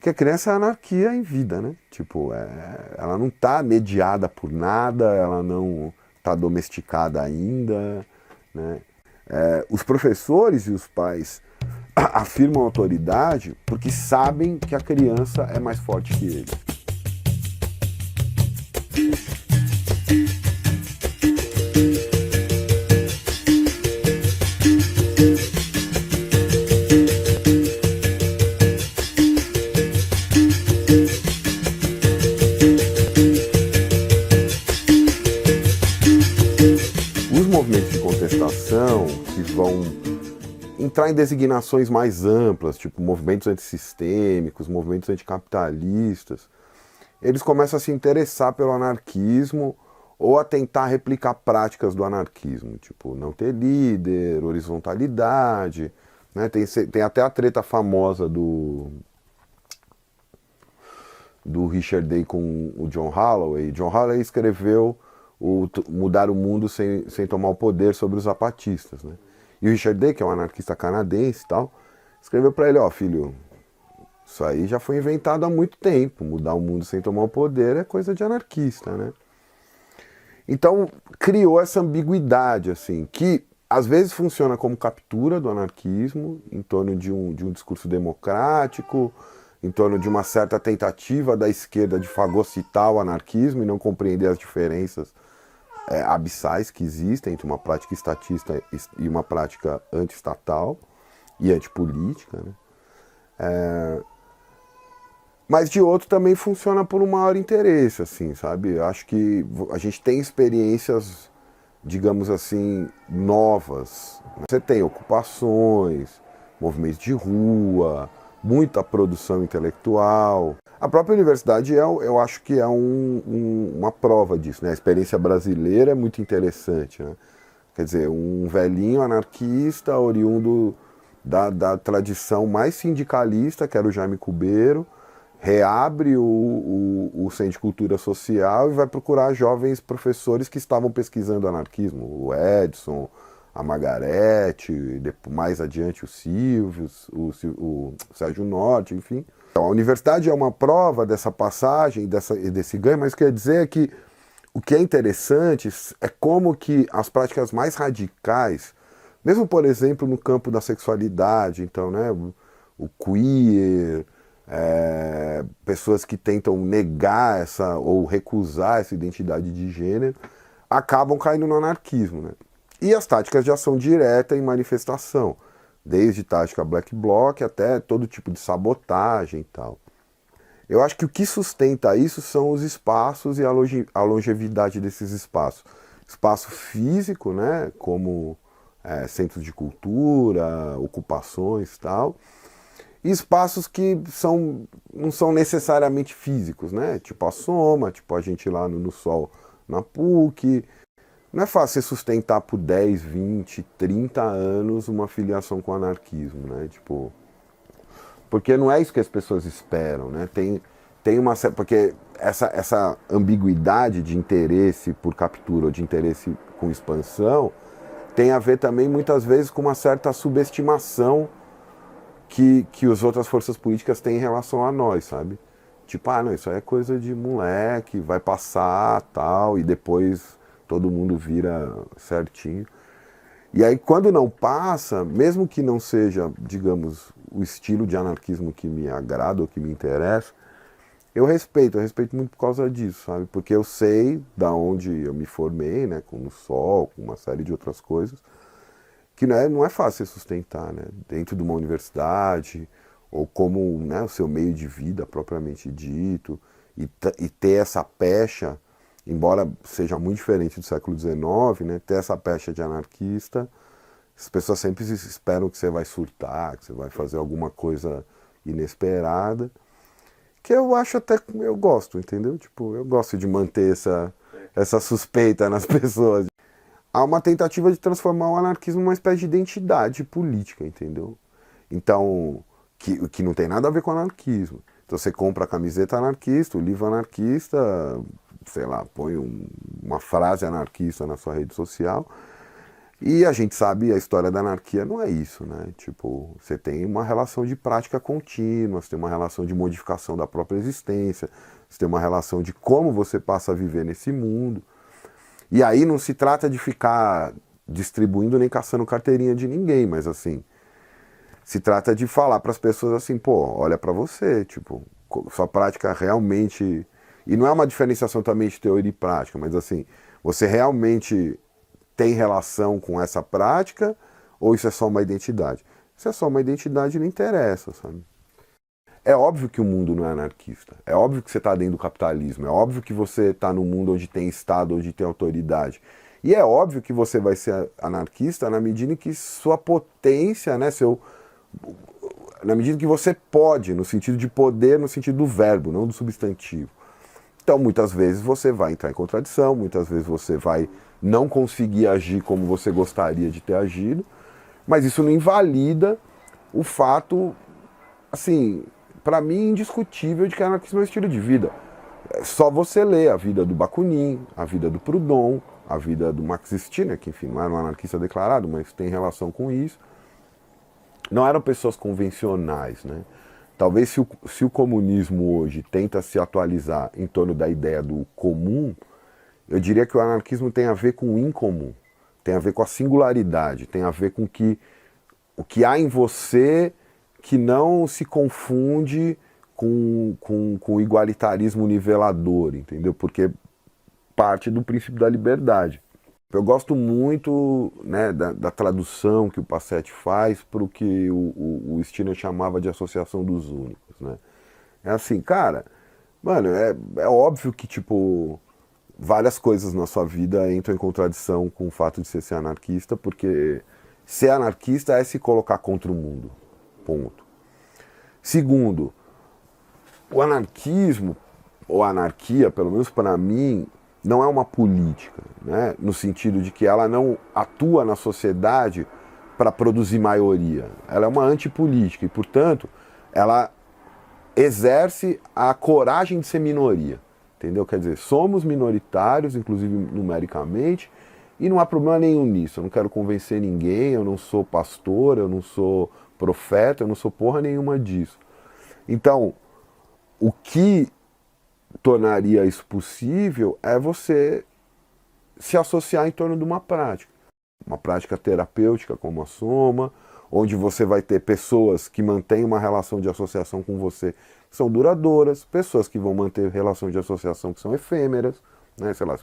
Porque a criança é anarquia em vida, né? Tipo, ela não está mediada por nada, ela não está domesticada ainda, né? Os professores e os pais afirmam autoridade porque sabem que a criança é mais forte que eles. Os movimentos de contestação que vão entrar em designações mais amplas, tipo movimentos antissistêmicos, movimentos anticapitalistas, eles começam a se interessar pelo anarquismo ou a tentar replicar práticas do anarquismo, tipo não ter líder, horizontalidade, né? Tem até a treta famosa do Richard Day com o John Holloway. John Holloway escreveu Mudar o Mundo sem tomar o poder sobre os zapatistas, né? E o Richard Day, que é um anarquista canadense e tal, escreveu para ele, ó, filho, isso aí já foi inventado há muito tempo, mudar o mundo sem tomar o poder é coisa de anarquista, né? Então criou essa ambiguidade, assim, que às vezes funciona como captura do anarquismo, em torno de um discurso democrático, em torno de uma certa tentativa da esquerda de fagocitar o anarquismo e não compreender as diferenças abissais que existem entre uma prática estatista e uma prática anti-estatal e antipolítica, né? Mas de outro também funciona por um maior interesse, assim, sabe? Eu acho que a gente tem experiências, digamos assim, novas. Você tem ocupações, movimentos de rua, muita produção intelectual. A própria universidade, eu acho que é uma prova disso, né? A experiência brasileira é muito interessante, né? Quer dizer, um velhinho anarquista, oriundo da tradição mais sindicalista, que era o Jaime Cubeiro, reabre o Centro de Cultura Social e vai procurar jovens professores que estavam pesquisando anarquismo, o Edson, a Margarete, mais adiante o Silvio, o Sérgio Norte, enfim. Então, a universidade é uma prova dessa passagem, desse ganho, mas quer dizer que o que é interessante é como que as práticas mais radicais, mesmo, por exemplo, no campo da sexualidade, então, né, o queer, pessoas que tentam negar ou recusar essa identidade de gênero, acabam caindo no anarquismo, né? E as táticas de ação direta em manifestação, desde tática black bloc até todo tipo de sabotagem e tal. Eu acho que o que sustenta isso são os espaços e a longevidade desses espaços. Espaço físico, né, como centros de cultura, ocupações e tal, e espaços que não são necessariamente físicos, né, tipo a Soma, tipo a gente lá no Sol, na PUC. Não é fácil você sustentar por 10, 20, 30 anos uma filiação com o anarquismo, né? Tipo, porque não é isso que as pessoas esperam, né? Porque essa ambiguidade de interesse por captura ou de interesse com expansão tem a ver também muitas vezes com uma certa subestimação que as outras forças políticas têm em relação a nós, sabe? Tipo, não, isso aí é coisa de moleque, vai passar, tal, e depois todo mundo vira certinho. E aí, quando não passa, mesmo que não seja, digamos, o estilo de anarquismo que me agrada ou que me interessa, eu respeito muito por causa disso, sabe? Porque eu sei da onde eu me formei, né, com o Sol, com uma série de outras coisas, que não é fácil sustentar, né, dentro de uma universidade, ou como, né, o seu meio de vida propriamente dito, e ter essa pecha, embora seja muito diferente do século XIX, né, ter essa pecha de anarquista, as pessoas sempre esperam que você vai surtar, que você vai fazer alguma coisa inesperada, que eu acho até, eu gosto, entendeu? Tipo, eu gosto de manter essa suspeita nas pessoas. Há uma tentativa de transformar o anarquismo numa espécie de identidade política, entendeu? Então, que não tem nada a ver com anarquismo. Então você compra a camiseta anarquista, o livro anarquista, sei lá, põe uma frase anarquista na sua rede social, E a gente sabe, a história da anarquia não é isso, né? Tipo, você tem uma relação de prática contínua, você tem uma relação de modificação da própria existência, você tem uma relação de como você passa a viver nesse mundo. E aí não se trata de ficar distribuindo nem caçando carteirinha de ninguém, mas assim, se trata de falar para as pessoas assim, pô, olha para você, tipo, sua prática realmente... E não é uma diferenciação também de teoria e prática, mas assim, você realmente tem relação com essa prática ou isso é só uma identidade? Se é só uma identidade, não interessa, sabe? É óbvio que o mundo não é anarquista, é óbvio que você está dentro do capitalismo, é óbvio que você está num mundo onde tem Estado, onde tem autoridade. E é óbvio que você vai ser anarquista na medida em que sua potência, né, na medida que você pode, no sentido de poder, no sentido do verbo, não do substantivo. Então, muitas vezes você vai entrar em contradição, muitas vezes você vai não conseguir agir como você gostaria de ter agido, mas isso não invalida o fato, assim, para mim, indiscutível de que anarquismo é um estilo de vida. É só você ler a vida do Bakunin, a vida do Proudhon, a vida do Max Stirner, que enfim, não era um anarquista declarado, mas tem relação com isso. Não eram pessoas convencionais, né? Talvez se o comunismo hoje tenta se atualizar em torno da ideia do comum, eu diria que o anarquismo tem a ver com o incomum, tem a ver com a singularidade, tem a ver com o que há em você que não se confunde com o igualitarismo nivelador, entendeu? Porque parte do princípio da liberdade. Eu gosto muito, né, da tradução que o Passetti faz para o que o Stirner chamava de associação dos únicos, né? É assim, cara, mano, é óbvio que, tipo, várias coisas na sua vida entram em contradição com o fato de você ser anarquista, porque ser anarquista é se colocar contra o mundo, ponto. Segundo, o anarquismo, ou a anarquia, pelo menos para mim, não é uma política, né? No sentido de que ela não atua na sociedade para produzir maioria. Ela é uma antipolítica e, portanto, ela exerce a coragem de ser minoria. Entendeu? Quer dizer, somos minoritários, inclusive numericamente, e não há problema nenhum nisso. Eu não quero convencer ninguém, eu não sou pastor, eu não sou profeta, eu não sou porra nenhuma disso. Então, o que tornaria isso possível é você se associar em torno de uma prática terapêutica como a Soma, onde você vai ter pessoas que mantêm uma relação de associação com você que são duradouras, pessoas que vão manter relação de associação que são efêmeras, né? Sei lá,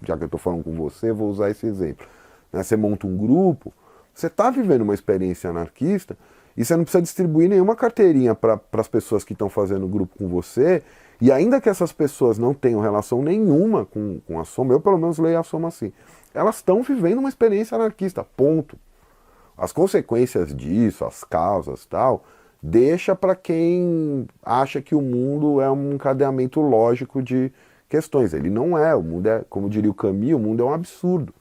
já que eu estou falando com você, vou usar esse exemplo. Né? Você monta um grupo, você está vivendo uma experiência anarquista e você não precisa distribuir nenhuma carteirinha para as pessoas que estão fazendo o grupo com você, e ainda que essas pessoas não tenham relação nenhuma com a Soma, eu pelo menos leio a Soma assim, elas estão vivendo uma experiência anarquista, ponto. As consequências disso, as causas tal, deixa para quem acha que o mundo é um encadeamento lógico de questões. Ele não é, o mundo é, como diria o Camus, o mundo é um absurdo.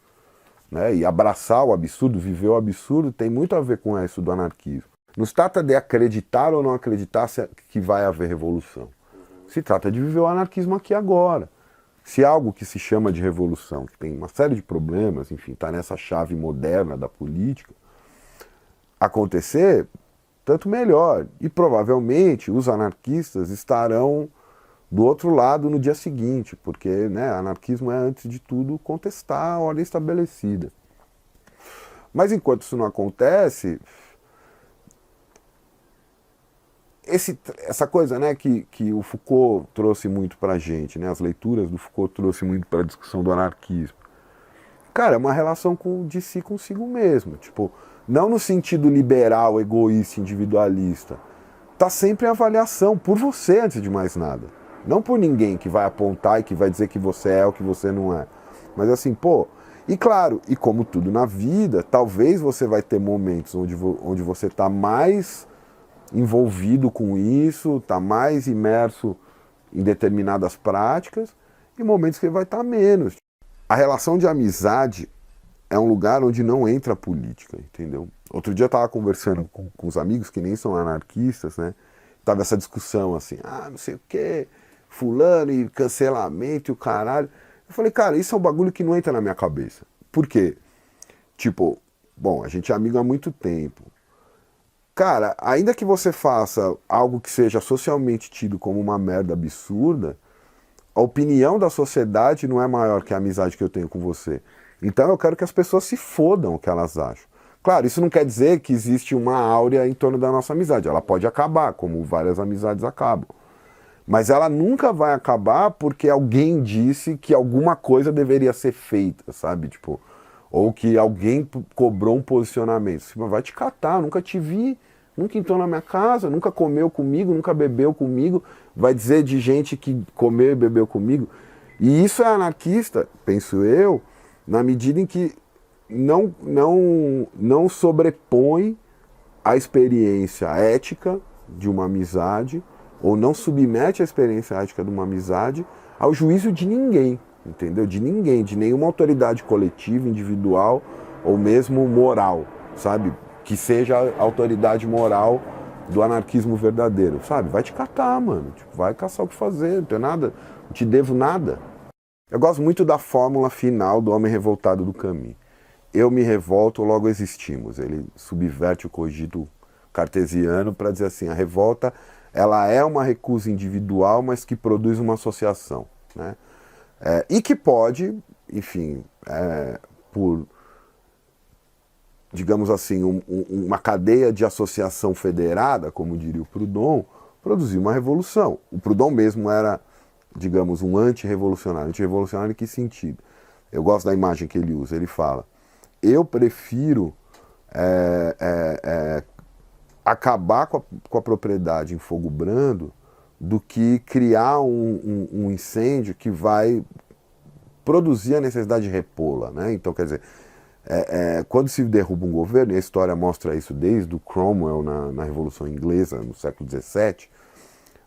Né? E abraçar o absurdo, viver o absurdo, tem muito a ver com isso do anarquismo. Não se trata de acreditar ou não acreditar que vai haver revolução. Se trata de viver o anarquismo aqui agora. Se algo que se chama de revolução, que tem uma série de problemas, enfim, está nessa chave moderna da política, acontecer, tanto melhor. E provavelmente os anarquistas estarão do outro lado no dia seguinte, porque, né, anarquismo é, antes de tudo, contestar a ordem estabelecida. Mas enquanto isso não acontece, essa coisa, né, que o Foucault trouxe muito para a gente, né, as leituras do Foucault trouxe muito para a discussão do anarquismo. Cara, é uma relação de si consigo mesmo, tipo, não no sentido liberal, egoísta, individualista. Tá sempre em avaliação, por você antes de mais nada. Não por ninguém que vai apontar e que vai dizer que você é ou que você não é. Mas assim, pô, e claro, e como tudo na vida, talvez você vai ter momentos onde você tá mais envolvido com isso, tá mais imerso em determinadas práticas, e momentos que ele vai estar menos. A relação de amizade é um lugar onde não entra a política, entendeu? Outro dia eu estava conversando com os amigos que nem são anarquistas, né? Tava essa discussão assim, não sei o que, fulano e cancelamento e o caralho. Eu falei, cara, isso é um bagulho que não entra na minha cabeça. Por quê? Tipo, bom, a gente é amigo há muito tempo. Cara, ainda que você faça algo que seja socialmente tido como uma merda absurda, a opinião da sociedade não é maior que a amizade que eu tenho com você. Então eu quero que as pessoas se fodam o que elas acham. Claro, isso não quer dizer que existe uma áurea em torno da nossa amizade. Ela pode acabar, como várias amizades acabam. Mas ela nunca vai acabar porque alguém disse que alguma coisa deveria ser feita, sabe? Tipo, ou que alguém cobrou um posicionamento. Você vai te catar, nunca te vi, nunca entrou na minha casa, nunca comeu comigo, nunca bebeu comigo. Vai dizer de gente que comeu e bebeu comigo. E isso é anarquista, penso eu, na medida em que não sobrepõe a experiência ética de uma amizade, ou não submete a experiência ética de uma amizade ao juízo de ninguém, entendeu? De ninguém, de nenhuma autoridade coletiva, individual ou mesmo moral, sabe? Que seja a autoridade moral do anarquismo verdadeiro, sabe? Vai te catar, mano. Tipo, vai caçar o que fazer, não tem nada, não te devo nada. Eu gosto muito da fórmula final do Homem Revoltado do Camus. Eu me revolto, logo existimos. Ele subverte o cogito cartesiano para dizer assim, a revolta ela é uma recusa individual, mas que produz uma associação, né? E que pode, enfim, por, digamos assim, uma cadeia de associação federada, como diria o Proudhon, produzir uma revolução. O Proudhon mesmo era, digamos, um antirrevolucionário. Antirrevolucionário em que sentido? Eu gosto da imagem que ele usa. Ele fala, eu prefiro acabar com a propriedade em fogo brando do que criar um incêndio que vai produzir a necessidade de repô-la, né? Então, quer dizer, quando se derruba um governo, e a história mostra isso desde o Cromwell na Revolução Inglesa, no século XVII,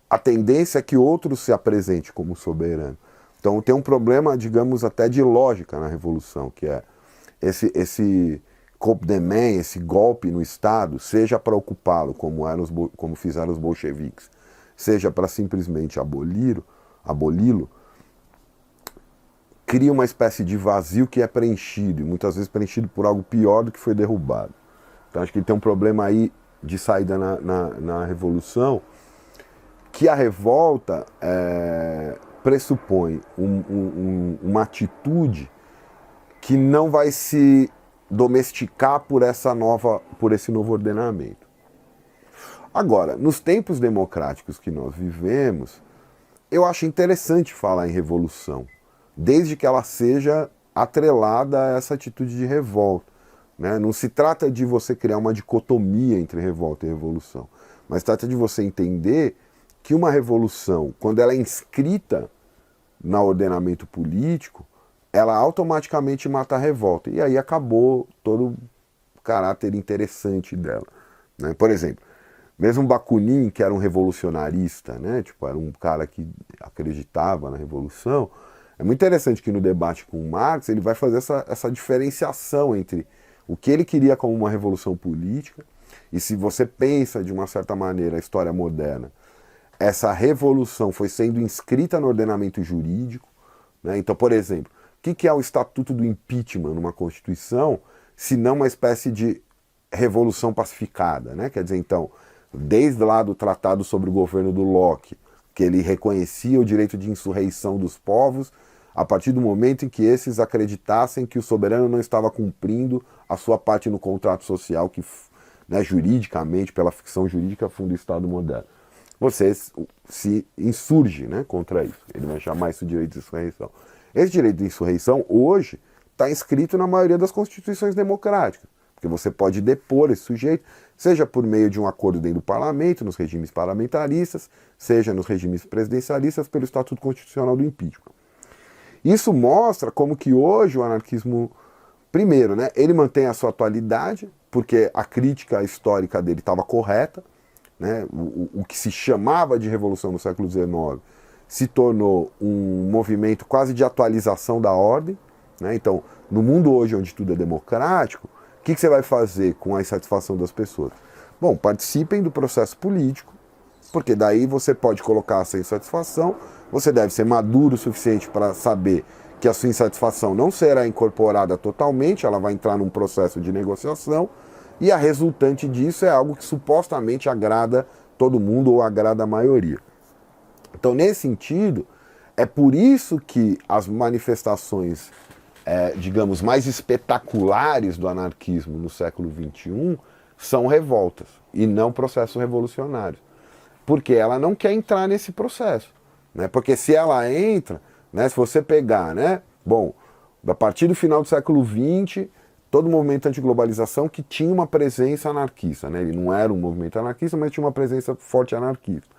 a tendência é que outro se apresente como soberano. Então tem um problema, digamos, até de lógica na Revolução, que é esse coup de main, esse golpe no Estado, seja para ocupá-lo, como fizeram os bolcheviques, seja para simplesmente aboli-lo, cria uma espécie de vazio que é preenchido, e muitas vezes preenchido por algo pior do que foi derrubado. Então acho que tem um problema aí de saída na Revolução, que a revolta pressupõe uma atitude que não vai se domesticar por esse novo ordenamento. Agora, nos tempos democráticos que nós vivemos, eu acho interessante falar em revolução, desde que ela seja atrelada a essa atitude de revolta, né? Não se trata de você criar uma dicotomia entre revolta e revolução, mas trata de você entender que uma revolução, quando ela é inscrita no ordenamento político, ela automaticamente mata a revolta. E aí acabou todo o caráter interessante dela, né? Por exemplo, mesmo Bakunin, que era um revolucionarista, né? Tipo, era um cara que acreditava na revolução, é muito interessante que no debate com Marx ele vai fazer essa diferenciação entre o que ele queria como uma revolução política, e se você pensa de uma certa maneira a história moderna, essa revolução foi sendo inscrita no ordenamento jurídico, né? Então, por exemplo, o que é o estatuto do impeachment numa Constituição, se não uma espécie de revolução pacificada, né? Quer dizer, então, desde lá do Tratado sobre o Governo do Locke, que ele reconhecia o direito de insurreição dos povos, a partir do momento em que esses acreditassem que o soberano não estava cumprindo a sua parte no contrato social que, né, juridicamente, pela ficção jurídica, funda o Estado moderno. Você se insurge, né, contra isso. Ele vai chamar isso de direito de insurreição. Esse direito de insurreição, hoje, está inscrito na maioria das constituições democráticas, porque você pode depor esse sujeito, seja por meio de um acordo dentro do parlamento, nos regimes parlamentaristas, seja nos regimes presidencialistas, pelo Estatuto Constitucional do Impeachment. Isso mostra como que hoje o anarquismo, primeiro, né, ele mantém a sua atualidade, porque a crítica histórica dele estava correta, né? O que se chamava de revolução no século XIX se tornou um movimento quase de atualização da ordem, né? Então, no mundo hoje onde tudo é democrático, o que você vai fazer com a insatisfação das pessoas? Bom, participem do processo político, porque daí você pode colocar a sua insatisfação, você deve ser maduro o suficiente para saber que a sua insatisfação não será incorporada totalmente, ela vai entrar num processo de negociação, e a resultante disso é algo que supostamente agrada todo mundo ou agrada a maioria. Então, nesse sentido, é por isso que as manifestações, digamos, mais espetaculares do anarquismo no século XXI são revoltas e não processos revolucionários. Porque ela não quer entrar nesse processo. Né? Porque se ela entra, né, se você pegar, né, bom, a partir do final do século XX, todo o movimento antiglobalização que tinha uma presença anarquista. Né? Ele não era um movimento anarquista, mas tinha uma presença forte anarquista.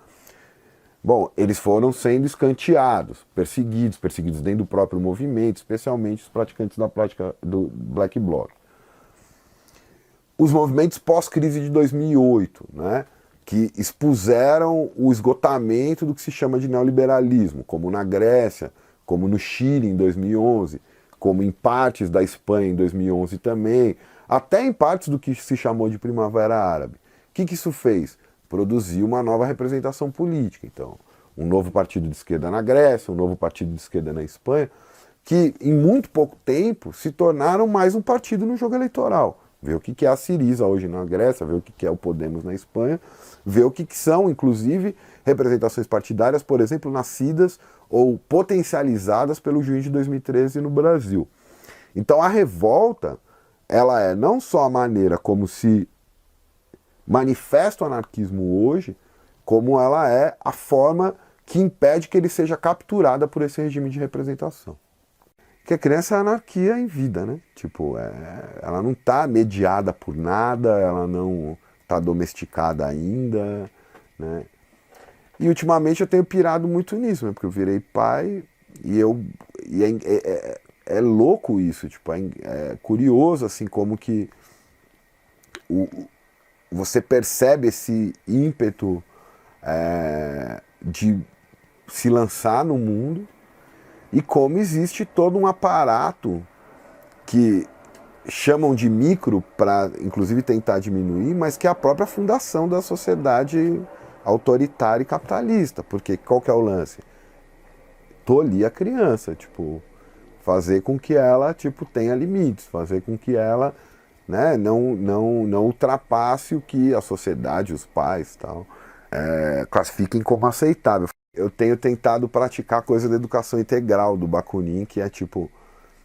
Bom, eles foram sendo escanteados, perseguidos dentro do próprio movimento, especialmente os praticantes da prática do Black Bloc. Os movimentos pós-crise de 2008, né, que expuseram o esgotamento do que se chama de neoliberalismo, como na Grécia, como no Chile em 2011, como em partes da Espanha em 2011 também, até em partes do que se chamou de Primavera Árabe. O que isso fez? Produziu uma nova representação política. Então, um novo partido de esquerda na Grécia, um novo partido de esquerda na Espanha, que em muito pouco tempo se tornaram mais um partido no jogo eleitoral. Ver o que é a Syriza hoje na Grécia, ver o que é o Podemos na Espanha, ver o que são, inclusive, representações partidárias, por exemplo, nascidas ou potencializadas pelo juiz de 2013 no Brasil. Então a revolta, ela é não só a maneira como se manifesta o anarquismo hoje, como ela é a forma que impede que ele seja capturado por esse regime de representação. Porque a criança é anarquia em vida, né? Tipo, ela não está mediada por nada, ela não está domesticada ainda, né? E ultimamente eu tenho pirado muito nisso, né? Porque eu virei pai e é louco isso, tipo, é curioso assim como que você percebe esse ímpeto de se lançar no mundo e como existe todo um aparato que chamam de micro para, inclusive, tentar diminuir, mas que é a própria fundação da sociedade autoritária e capitalista. Porque qual que é o lance? Tolir a criança, tipo, fazer com que ela, tipo, tenha limites, fazer com que ela, né, não ultrapasse o que a sociedade, os pais, tal, classifiquem como aceitável. Eu tenho tentado praticar a coisa da educação integral do Bakunin, que é tipo,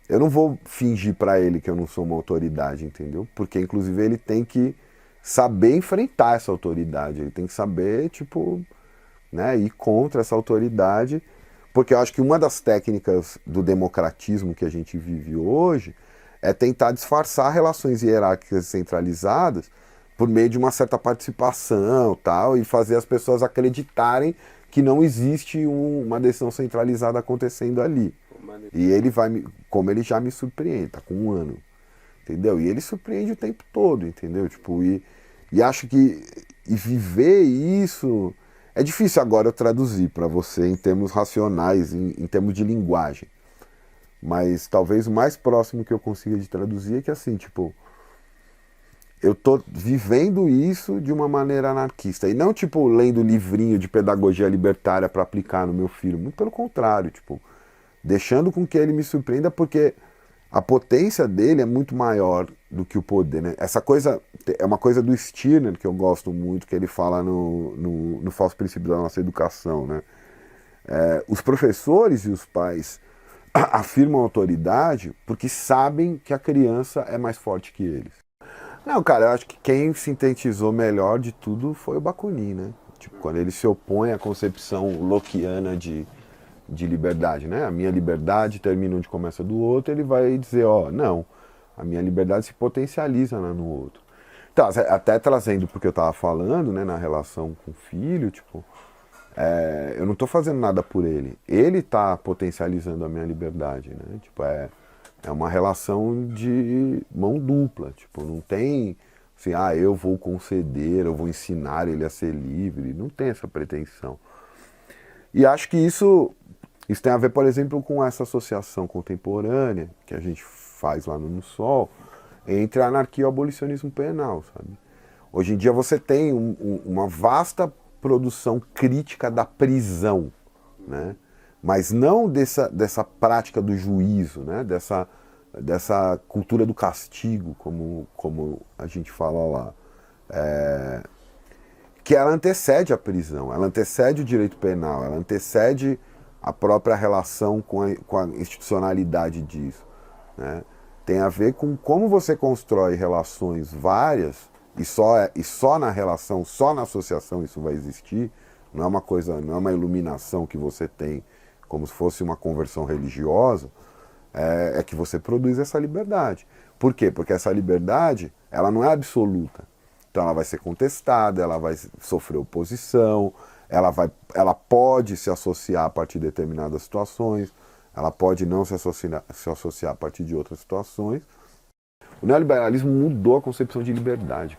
eu não vou fingir para ele que eu não sou uma autoridade, entendeu? Porque inclusive ele tem que saber enfrentar essa autoridade, ele tem que saber, tipo, né, ir contra essa autoridade, porque eu acho que uma das técnicas do democratismo que a gente vive hoje é tentar disfarçar relações hierárquicas centralizadas por meio de uma certa participação, tal, e fazer as pessoas acreditarem que não existe uma decisão centralizada acontecendo ali. E ele vai, como ele já me surpreende, tá com 1 ano, entendeu? E ele surpreende o tempo todo, entendeu? Tipo, e acho que viver isso é difícil agora eu traduzir para você em termos racionais, em termos de linguagem. Mas talvez o mais próximo que eu consiga de traduzir é que assim, tipo, eu tô vivendo isso de uma maneira anarquista. E não, tipo, lendo livrinho de pedagogia libertária para aplicar no meu filho. Muito pelo contrário, tipo, deixando com que ele me surpreenda, porque a potência dele é muito maior do que o poder, né? Essa coisa, é uma coisa do Stirner que eu gosto muito, que ele fala no Falso Princípio da Nossa Educação, né? Os professores e os pais afirmam autoridade porque sabem que a criança é mais forte que eles. Não, cara, eu acho que quem sintetizou melhor de tudo foi o Bakunin, né? Tipo, quando ele se opõe à concepção lockeana de liberdade, né? A minha liberdade termina onde começa do outro, ele vai dizer, ó, não, a minha liberdade se potencializa no outro. Então, até trazendo porque eu tava falando, né, na relação com o filho, tipo, eu não tô fazendo nada por ele, ele tá potencializando a minha liberdade, né? Tipo, é uma relação de mão dupla, tipo, não tem assim, eu vou conceder, eu vou ensinar ele a ser livre, não tem essa pretensão. E acho que isso tem a ver, por exemplo, com essa associação contemporânea que a gente faz lá no Sol, entre a anarquia e o abolicionismo penal, sabe? Hoje em dia você tem uma vasta produção crítica da prisão, né? Mas não dessa prática do juízo, né? Dessa cultura do castigo, como a gente fala lá. Que ela antecede a prisão, ela antecede o direito penal, ela antecede a própria relação com a institucionalidade disso, né? Tem a ver com como você constrói relações várias, e só na relação, só na associação isso vai existir, não é uma coisa, não é uma iluminação que você tem como se fosse uma conversão religiosa, é que você produz essa liberdade. Por quê? Porque essa liberdade, ela não é absoluta. Então ela vai ser contestada, ela vai sofrer oposição, ela pode se associar a partir de determinadas situações, ela pode não se associar a partir de outras situações. O neoliberalismo mudou a concepção de liberdade.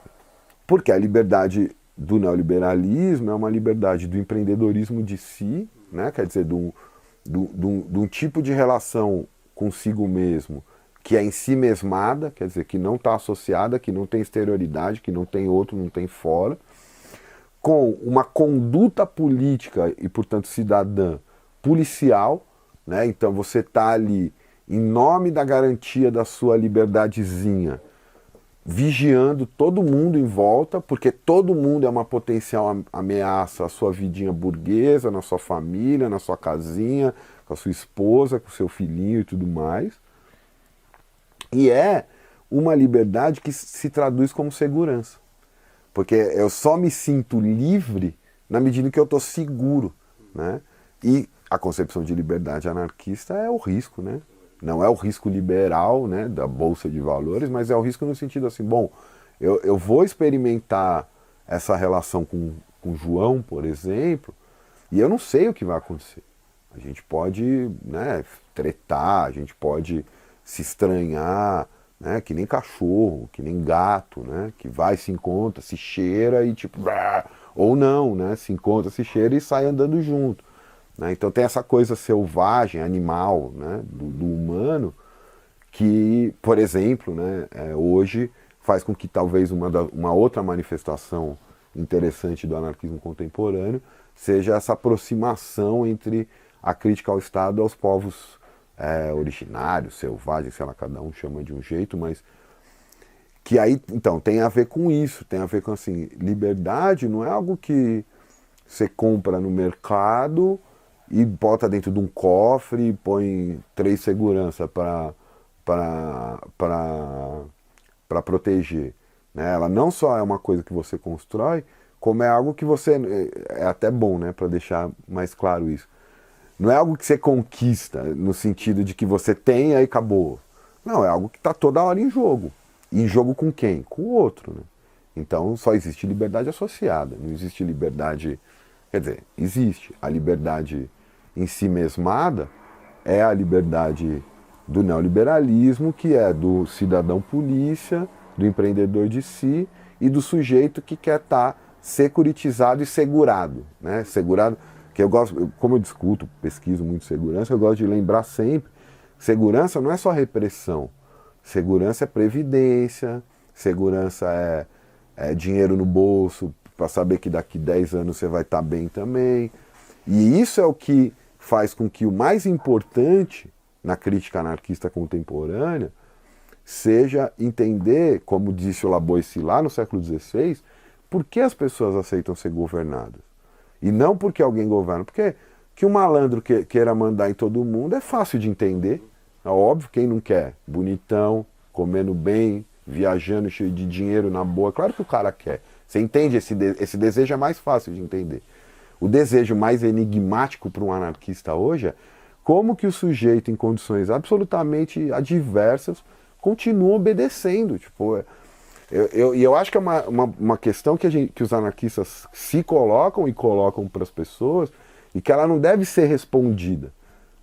Porque a liberdade do neoliberalismo é uma liberdade do empreendedorismo de si, né? Quer dizer, de um tipo de relação consigo mesmo que é em si mesmada, quer dizer, que não está associada, que não tem exterioridade, que não tem outro, não tem fora, com uma conduta política e, portanto, cidadã policial, né? Então você está ali em nome da garantia da sua liberdadezinha, vigiando todo mundo em volta, porque todo mundo é uma potencial ameaça à sua vidinha burguesa, na sua família, na sua casinha, com a sua esposa, com o seu filhinho e tudo mais. E é uma liberdade que se traduz como segurança. Porque eu só me sinto livre na medida que eu estou seguro, né? E a concepção de liberdade anarquista é o risco, né? Não é o risco liberal, né, da Bolsa de Valores, mas é o risco no sentido assim, bom, eu vou experimentar essa relação com João, por exemplo, e eu não sei o que vai acontecer. A gente pode, né, tretar, a gente pode se estranhar, né, que nem cachorro, que nem gato, né, que vai, se encontra, se cheira e tipo, ou não, né, se encontra, se cheira e sai andando junto. Né? Então tem essa coisa selvagem, animal, né, do humano, que, por exemplo, né, hoje faz com que talvez uma outra manifestação interessante do anarquismo contemporâneo seja essa aproximação entre a crítica ao Estado e aos povos originários, selvagens, sei lá, cada um chama de um jeito, mas que aí, então, tem a ver com isso, tem a ver com assim, liberdade não é algo que você compra no mercado e bota dentro de um cofre e põe 3 seguranças para proteger. Né? Ela não só é uma coisa que você constrói, como é algo que você... É até bom, né, para deixar mais claro isso. Não é algo que você conquista no sentido de que você tem e aí acabou. Não, é algo que está toda hora em jogo. E em jogo com quem? Com o outro. Né? Então só existe liberdade associada. Não existe liberdade... Quer dizer, existe. A liberdade em si mesmada é a liberdade do neoliberalismo, que é do cidadão polícia, do empreendedor de si e do sujeito que quer estar securitizado e segurado. Né? Segurado, que eu gosto, como eu discuto, pesquiso muito segurança, eu gosto de lembrar sempre, segurança não é só repressão, segurança é previdência, segurança é dinheiro no bolso, para saber que daqui 10 anos você vai estar bem também. E isso é o que faz com que o mais importante na crítica anarquista contemporânea seja entender, como disse o Laboissy lá no século XVI, por que as pessoas aceitam ser governadas. E não porque alguém governa. Porque que um malandro queira mandar em todo mundo é fácil de entender. É óbvio, quem não quer? Bonitão, comendo bem, viajando cheio de dinheiro na boa. Claro que o cara quer. Você entende? Esse desejo é mais fácil de entender. O desejo mais enigmático para um anarquista hoje é como que o sujeito, em condições absolutamente adversas, continua obedecendo. Tipo, eu acho que é uma questão que os anarquistas se colocam e colocam para as pessoas e que ela não deve ser respondida.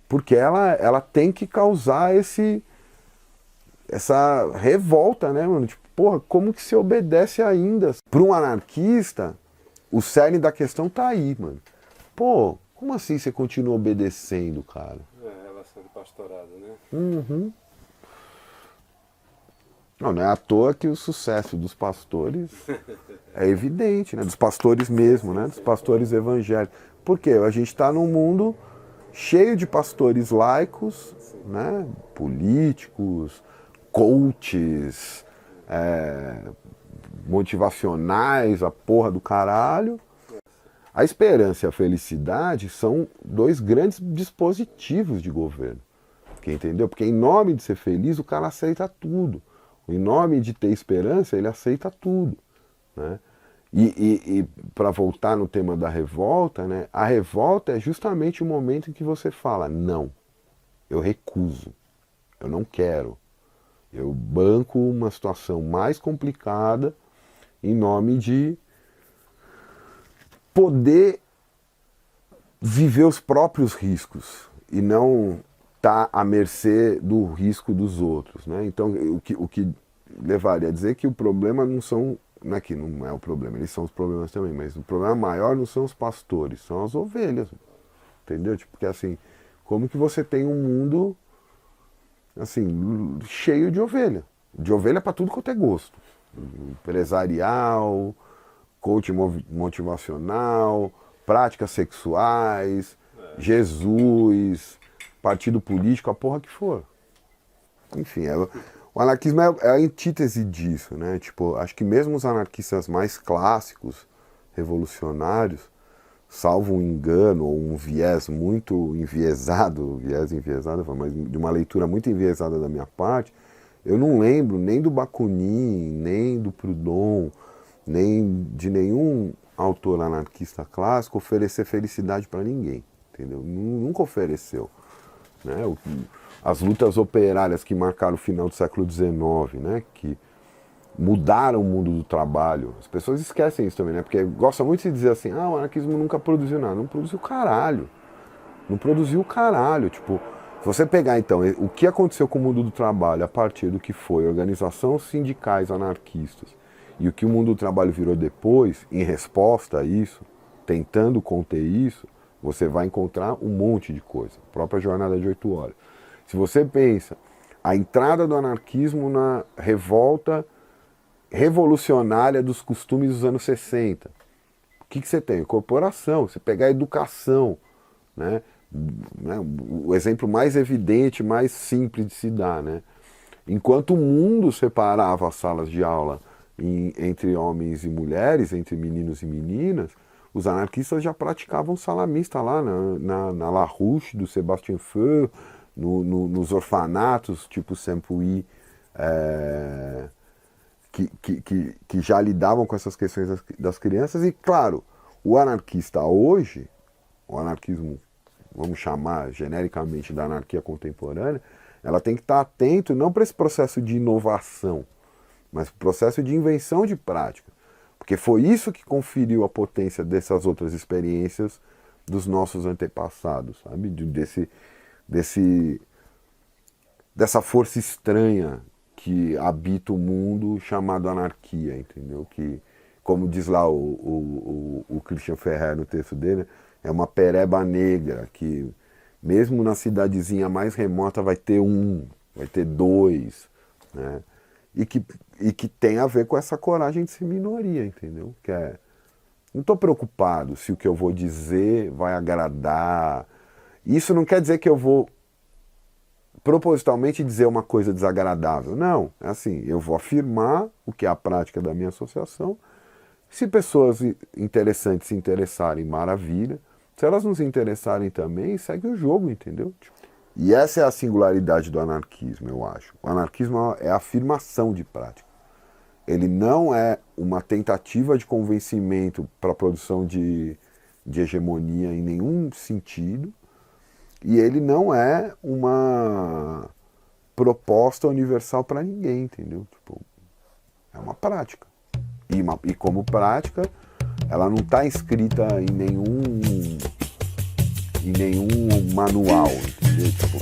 Porque ela tem que causar essa revolta, né, mano? Tipo, porra, como que se obedece ainda? Para um anarquista, o cerne da questão tá aí, mano. Pô, como assim você continua obedecendo, cara? É, relação de pastorado, né? Uhum. Não é à toa que o sucesso dos pastores é evidente, né? Dos pastores mesmo, né? Dos pastores evangélicos. Por quê? A gente está num mundo cheio de pastores laicos, né? Políticos, coaches, motivacionais, a porra do caralho. A esperança e a felicidade são dois grandes dispositivos de governo. Entendeu? Porque em nome de ser feliz, o cara aceita tudo. Em nome de ter esperança, ele aceita tudo. Né? E para voltar no tema da revolta, né? A revolta é justamente o momento em que você fala, não, eu recuso, eu não quero. Eu banco uma situação mais complicada em nome de poder viver os próprios riscos e não estar à mercê do risco dos outros. Né? Então, o que levaria a dizer que o problema não são... Não é que não é o problema, eles são os problemas também, mas o problema maior não são os pastores, são as ovelhas. Entendeu? Tipo, porque assim, como que você tem um mundo assim, cheio de ovelha? De ovelha para tudo quanto é gosto. Empresarial, coach motivacional, práticas sexuais, Jesus, partido político, a porra que for. Enfim, o anarquismo é a antítese disso, né? Tipo, acho que mesmo os anarquistas mais clássicos, revolucionários, salvo um engano ou um viés muito enviesado, mas de uma leitura muito enviesada da minha parte, eu não lembro nem do Bakunin, nem do Proudhon, nem de nenhum autor anarquista clássico oferecer felicidade para ninguém, entendeu? Nunca ofereceu. Né? As lutas operárias que marcaram o final do século XIX, né? Que mudaram o mundo do trabalho. As pessoas esquecem isso também, né? Porque gosta muito de dizer assim, o anarquismo nunca produziu nada. Não produziu caralho. Não produziu caralho. Tipo, se você pegar então o que aconteceu com o mundo do trabalho a partir do que foi organização sindicais anarquistas e o que o mundo do trabalho virou depois, em resposta a isso, tentando conter isso, você vai encontrar um monte de coisa. A própria jornada de 8 horas. Se você pensa a entrada do anarquismo na revolta revolucionária dos costumes dos anos 60. O que você tem? Corporação, você pegar a educação, né? O exemplo mais evidente, mais simples de se dar, né? Enquanto o mundo separava as salas de aula entre homens e mulheres, entre meninos e meninas, os anarquistas já praticavam sala mista lá na La Ruche, do Sébastien Feu, nos orfanatos, tipo Saint-Puy, que já lidavam com essas questões das crianças. E, claro, o anarquista hoje, o anarquismo, vamos chamar genericamente da anarquia contemporânea, ela tem que estar atento não para esse processo de inovação, mas para o processo de invenção de prática. Porque foi isso que conferiu a potência dessas outras experiências dos nossos antepassados, sabe? Dessa força estranha que habita o mundo chamado anarquia, entendeu? Que, como diz lá o Christian Ferrer no texto dele, é uma pereba negra que mesmo na cidadezinha mais remota vai ter vai ter dois, né? E que tem a ver com essa coragem de ser minoria, entendeu? Não estou preocupado se o que eu vou dizer vai agradar. Isso não quer dizer que eu vou propositalmente dizer uma coisa desagradável. Não, é assim, eu vou afirmar o que é a prática da minha associação. Se pessoas interessantes se interessarem, maravilha. Se elas não se interessarem também, segue o jogo, entendeu? E essa é a singularidade do anarquismo, eu acho. O anarquismo é a afirmação de prática. Ele não é uma tentativa de convencimento para a produção de hegemonia em nenhum sentido. E ele não é uma proposta universal para ninguém, entendeu? Tipo, é uma prática. E como prática, ela não está inscrita em nenhum manual, entendeu? Tipo,